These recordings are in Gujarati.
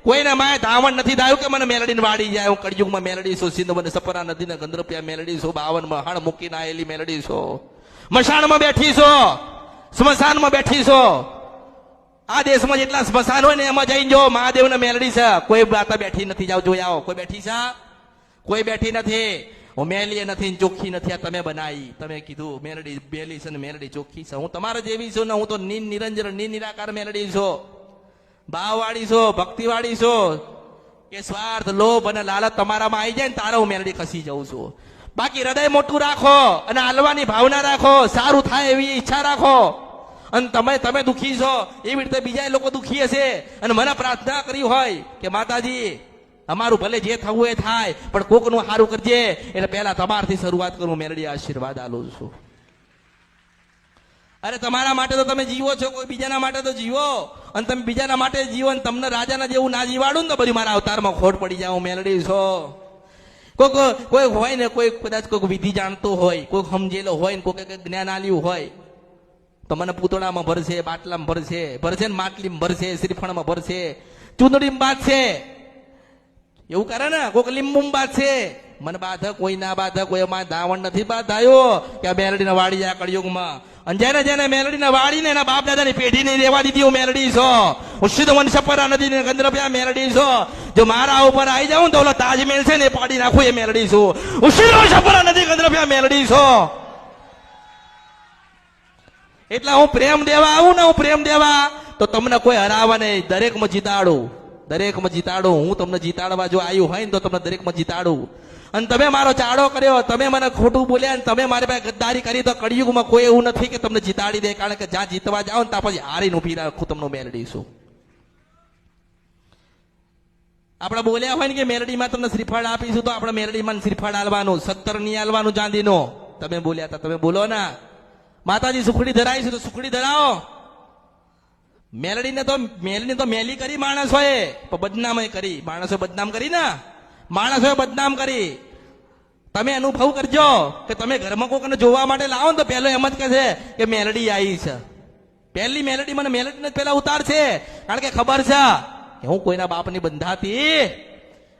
કોઈને માય ધાવણ નથી દાયું કે મને મેલડીને વાડી જાય. હું કળિયુગમાં મેલડી છું, સિંધ મને સપરા નદીને ગંદ્રપિયા મેલડી છું, 52 હાણ મૂકીને આયેલી મેલડી છું, મશાણમાં બેઠી છો, સ્મશાનમાં બેઠી છો. આ દેશમાં જેટલા સ્મશાન હોય ને એમાં જઈને જો મહાદેવને મેલડી છે. કોઈ બાતા બેઠી નથી, જાવ જોઈ આવો. કોઈ બેઠી છે? કોઈ બેઠી નથી. હું મેલી નથી, ચોખ્ખી નથી. આ તમે બનાવી, તમે કીધું મેલડી બેલી છે ને મેલડી ચોખ્ખી છે. હું તમારા જેવી છું ને, હું તો નિરંજન નિરાકાર મેલડી છું. ભાવવાળી છો, ભક્તિવાળી છો. કે સ્વાર્થ, લોભ અને લાલચ તમારામાં આવી જાય ને તારે હું મેલડી ખસી જાઉં છું. બાકી હૃદય મોટું રાખો અને હાલવાની ભાવના રાખો, સારું થાય એવી ઈચ્છા રાખો. અને તમે દુઃખી છો એવી રીતે બીજા લોકો દુઃખી હશે અને મને પ્રાર્થના કરી હોય કે માતાજી અમારું ભલે જે થવું એ થાય પણ કોકનું સારું કરજે, એટલે પહેલા તમારથી શરૂઆત કરું. મેલડી આશીર્વાદ આલું છું. અરે તમારા માટે તો તમે જીવો છો, કોઈ બીજાના માટે તો જીવો. અને તમે બીજાના માટે જીવો અને તમને રાજાના જેવું ના જીવાડું ને તો બધી મારા અવતારમાં ખોટ પડી જાય. હું મેલડી છો. કોઈ હોય ને, કોઈ કદાચ કોઈ વિધિ જાણતો હોય, કોઈ સમજેલો હોય ને કોઈ જ્ઞાન આલ્યું હોય તો મને પૂતળામાં ભરશે, બાટલામાં ભરશે ને માટલીમાં ભરશે, શ્રીફળમાં ભરશે, ચૂંદડીમાં બાંધશે. એવું કરે ને કોઈક લીંબુમાં બાંધશે. મને બાધા કોઈ ના બાધા, કોઈ એમાં ધાવણ નથી બાંધાયો કે આ મેલડીને વાડી જાય કળિયુગમાં. અને જેને મેલડીને વાડીને એના બાપ દાદાની પેઢી નહીં રહેવા દીધી. હું મેલડી છો. હું સિદ્ધ વંશપરા નદીને ગંદ્રપ્યા મેલડી છો. જો મારા ઉપર આવી જાઉં તો ઓલો તાજમહેલ છે ને એ પાડી નાખું, એ મેલડી છું. હું સિદ્ધ વંશપરા નદી ગંદ્રપ્યા મેલડી છો. એટલે હું પ્રેમ દેવા આવું ને, હું પ્રેમ દેવા તો તમને કોઈ હરાવા નહીં. દરેકમાં જીતાડું, દરેકમાં જીતાડું. હું તમને જીતાડવા જો આવ્યું હોય ને તો તમને દરેકમાં જીતાડું. અને તમે મારો ચાડો કર્યો, તમે મને ખોટું બોલ્યા અને તમે મારી પાસે ગદ્દારી કરી તો કળિયુગમાં કોઈ એવું નથી કે તમને જીતાડી દે. કારણ કે જ્યાં જીતવા જાઓ ને ત્યાં પછી હારીને ઉભી રાખું તમને મેલડી છું. આપણે બોલ્યા હોય ને કે મેલડીમાં તમને શ્રીફળ આપીશું તો આપણે મેલડીમાં શ્રીફળ આલવાનું, 17 નહીં આલવાનું ચાંદીનો. તમે બોલ્યા હતા, તમે બોલો ના. માતાજી સુખડી ધરાવીશું તો સુખડી ધરાવો. મેલડીને તો મેલી કરી માણસોએ, પણ બદનામ કરી. માણસોએ બદનામ કરી ને, માણસોએ બદનામ કરી. તમે અનુભવ કરજો કે તમે ઘરમાં કોઈને જોવા માટે લાવો ને તો પહેલો એમ જ કહે છે કે મેલડી આવી છે. પહેલી મેલડી મને મેલડીને પહેલા ઉતારશે. કારણ કે ખબર છે કે હું કોઈના બાપની બંધાતી.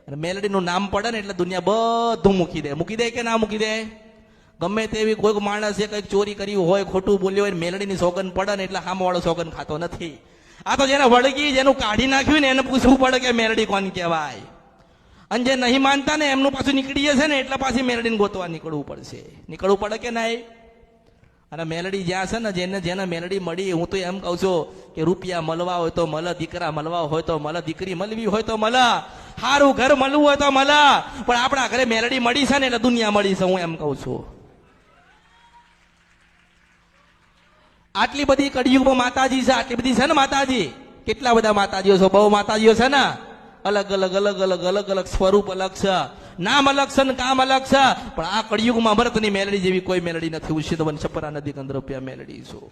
અને મેલડીનું નામ પડે ને એટલે દુનિયા બધું મૂકી દે. મૂકી દે કે ના મૂકી દે? ગમે તેવી કોઈ માણસે કઈક ચોરી કર્યું હોય, ખોટું બોલ્યું હોય, મેલડીની સોગન પડે ને એટલે સામેવાળો સોગન ખાતો નથી. આ તો જેને વળગી, જેનું કાઢી નાખ્યું ને એને પૂછવું પડે કે મેલડી કોણ કહેવાય. અને જે નહીં માનતા ને એમનું પાછું નીકળી જશે ને એટલે પાછી મેલડીને ગોતવા નીકળવું પડશે. નીકળવું પડે કે નહીં? અને મેલડી જ્યાં છે ને, જેને મેલડી મળી, હું તો એમ કહું છું કે રૂપિયા મળવા હોય તો મળે, દીકરા મળવા હોય તો મળે, દીકરી મળવી હોય તો મળે, સારું ઘર મળવું હોય તો મળે, પણ આપણા ઘરે મેલડી મળી છે ને એટલે દુનિયા મળી છે. હું એમ કહું છું. આટલી બધી કળિયુગમાં માતાજી છે, આટલી બધી છે ને માતાજી. કેટલા બધા માતાજીઓ છે, બહુ માતાજીઓ છે ને. અલગ અલગ સ્વરૂપ અલગ છે, નામ અલગ છે, કામ અલગ છે. પણ આ કળિયુગમાં અમૃતની મેલડી જેવી કોઈ મેલડી નથી. હું સિદ્ધ વંશપરા નદી ગંદ્રપ્યા મેલડી છું.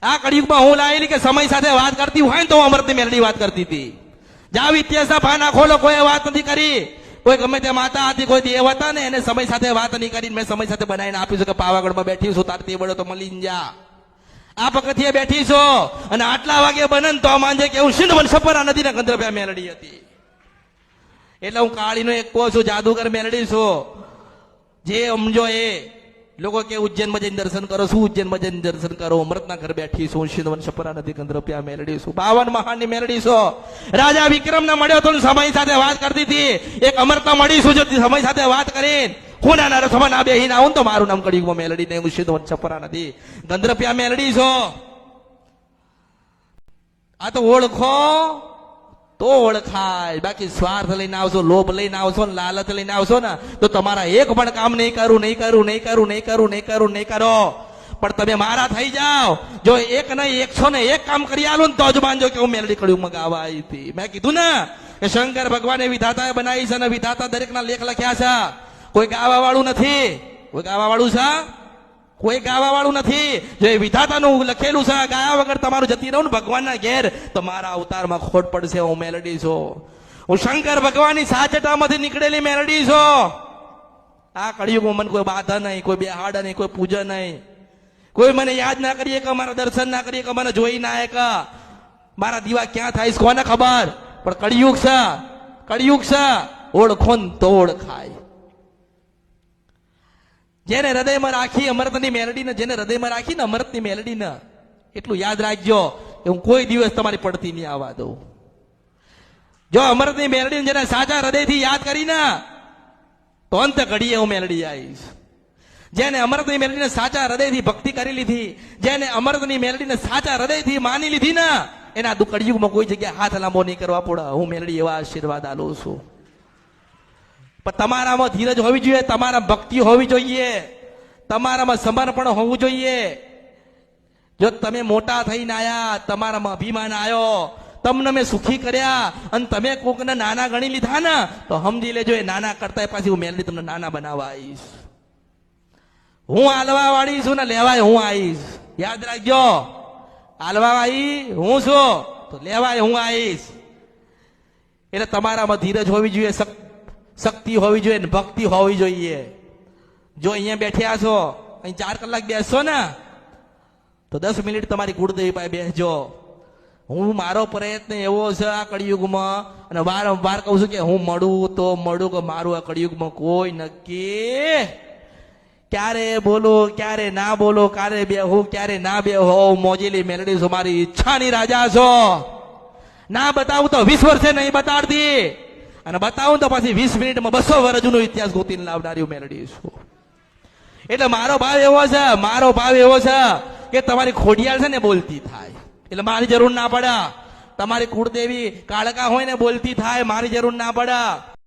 આ કળિયુગમાં હું લાયેલી કે સમય સાથે વાત કરતી હોય ને તો અમૃતની મેલડી વાત કરતી હતી. જાવ ઇતિહાસના પાના ખોલો, કોઈ વાત નથી કરી. કોઈ ગમે તે માતા હતી, કોઈ દેવ હતા ને, એને સમય સાથે વાત નહીં કરી. મેં સમય સાથે બનાવીને આપ્યું છે કે પાવાગઢમાં બેઠી છું, તારતી વડો તો મળી જા. આ પગથિયે બેઠી છો અને આટલા વાગે બને તો માંજે કે હું સિંધ વંશપરા નદીના ગંદ્રપ્યા મેલડી હતી. એટલે હું કાળીનો એક કહું છું, જાદુગર મેલડી છું. જે સમજો એ લોકો કે ઉજ્જૈનમાં જઈને દર્શન કરો. શું ઉજ્જૈનમાં જઈને દર્શન કરો? અમૃતના ઘર બેઠી છું. સિંધ વંશપરા નદી ગંદ્રપ્યા મેલડી છું. 52 મહાનની મેલડી છું. રાજા વિક્રમને મળ્યો તો સમય સાથે વાત કરતી હતી. એક અમરતા મળી છું, જો સમય સાથે વાત કરીને ખૂણાના રથમાં ના બેહીને આવું તો મારું નામ કળિયુગમાં મેલડી ને. હું સિદ્ધ વંશપરા નદી ગંદ્રપ્યા મેલડી છો. આ તો ઓળખો તો ઓળખાય. બાકી સ્વાર્થ લઈને આવશો, લોભ લઈને આવશો ને લાલચ લઈને આવશો ને તો તમારા એક પણ કામ નહીં કરો. પણ તમે મારા થઈ જાઓ. જો એક નહીં 101 કામ કરી આલું ને તો જ માનજો કે હું મેલડી કળિયુગમાં ગાવા આવી હતી. મેં કીધું ને કે શંકર ભગવાને વિધાતાએ બનાવી છે અને વિધાતા દરેકના લેખ લખ્યા છે. કોઈ ગાવા વાળું નથી. કોઈ ગાવા વાળું છે? કોઈ ગાવા વાળું નથી. જો એ વિધાતાનું લખેલું છે, ગાયા વગર તમારું જતી રહું ને ભગવાનના ઘેર તો મારા અવતારમાં ખોટ પડશે. હું મેલડી છું. હું શંકર ભગવાનની સાચટામાંથી નીકળેલી મેલડી છું. આ કળિયુગમાં મને કોઈ બાધા નહીં, કોઈ બેહાડ નહીં, કોઈ પૂજા નહીં. કોઈ મને યાદ ના કરીએ કે મારા દર્શન ના કરીએ કે મને જોઈ ના કે મારા દીવા ક્યાં થાય કોને ખબર. પણ કળિયુગ છે ઓળખો ને તો ઓળખાય. જેને હૃદયમાં રાખી અમૃતની મેલડીને, જેને હૃદયમાં રાખી ને અમૃતની મેલડીને, એટલું યાદ રાખજો કે હું કોઈ દિવસ તમારી પડતી નહીં આવવા દઉં. જો અમૃતની મેલડીને જેને સાચા હૃદયથી યાદ કરીને તો અંત ઘડીએ હું મેલડી આવીશ. જેને અમૃતની મેલડીને સાચા હૃદયથી ભક્તિ કરી લીધી, જેને અમૃતની મેલડીને સાચા હૃદયથી માની લીધી ને, એના કળિયુગમાં કોઈ જગ્યાએ હાથ લાંબો નહીં કરવા પડે. હું મેલડી એવા આશીર્વાદ આલું છું. પણ તમારામાં ધીરજ હોવી જોઈએ, તમારા ભક્તિ હોવી જોઈએ, તમારામાં સમર્પણ હોવું જોઈએ. જો તમે મોટા થઈને આયા, તમારામાં અભિમાન આવ્યો, તમને મેં સુખી કર્યા અને તમે કોકને નાના ગણી લીધા ને, તો સમજી લેજો એ નાના કરતા પાછી હું મેલડી તમને નાના બનાવવા આવીશ. હું આલવા વાળી છું ને લેવાય હું આવીશ. યાદ રાખજો, આલવા વાળી હું છું તો લેવાય હું આવીશ. એટલે તમારામાં ધીરજ હોવી જોઈએ, શક્તિ હોવી જોઈએ, ભક્તિ હોવી જોઈએ. જો અહીંયા બેઠ્યા છો, અહીં 4 કલાક બેસશો ને તો 10 મિનિટ તમારી કુળદેવી પાસે બેસજો. હું મારો પ્રયત્ન એવો છે આ કળિયુગમાં, અને વારંવાર કહું છું કે હું મળું તો મળું, કે મારું આ કળિયુગમાં કોઈ નક્કી ક્યારે બોલો ક્યારે ના બોલો, ક્યારે બેહું ક્યારે ના બેહો. મોજીલી મેલડી છો, મારી ઈચ્છાની રાજા છો. ના બતાવું તો 20 વર્ષે નહીં બતાડતી, અને બતાવું તો પછી 20 મિનિટમાં 200 વર્ષ જૂનો ઇતિહાસ ગોતીને લાવનારી મેલડી છું. એટલે મારો ભાવ એવો છે કે તમારી ખોડિયાળ છે ને બોલતી થાય, એટલે મારી જરૂર ના પડે. તમારી કુળદેવી કાળકા હોય ને બોલતી થાય, મારી જરૂર ના પડે.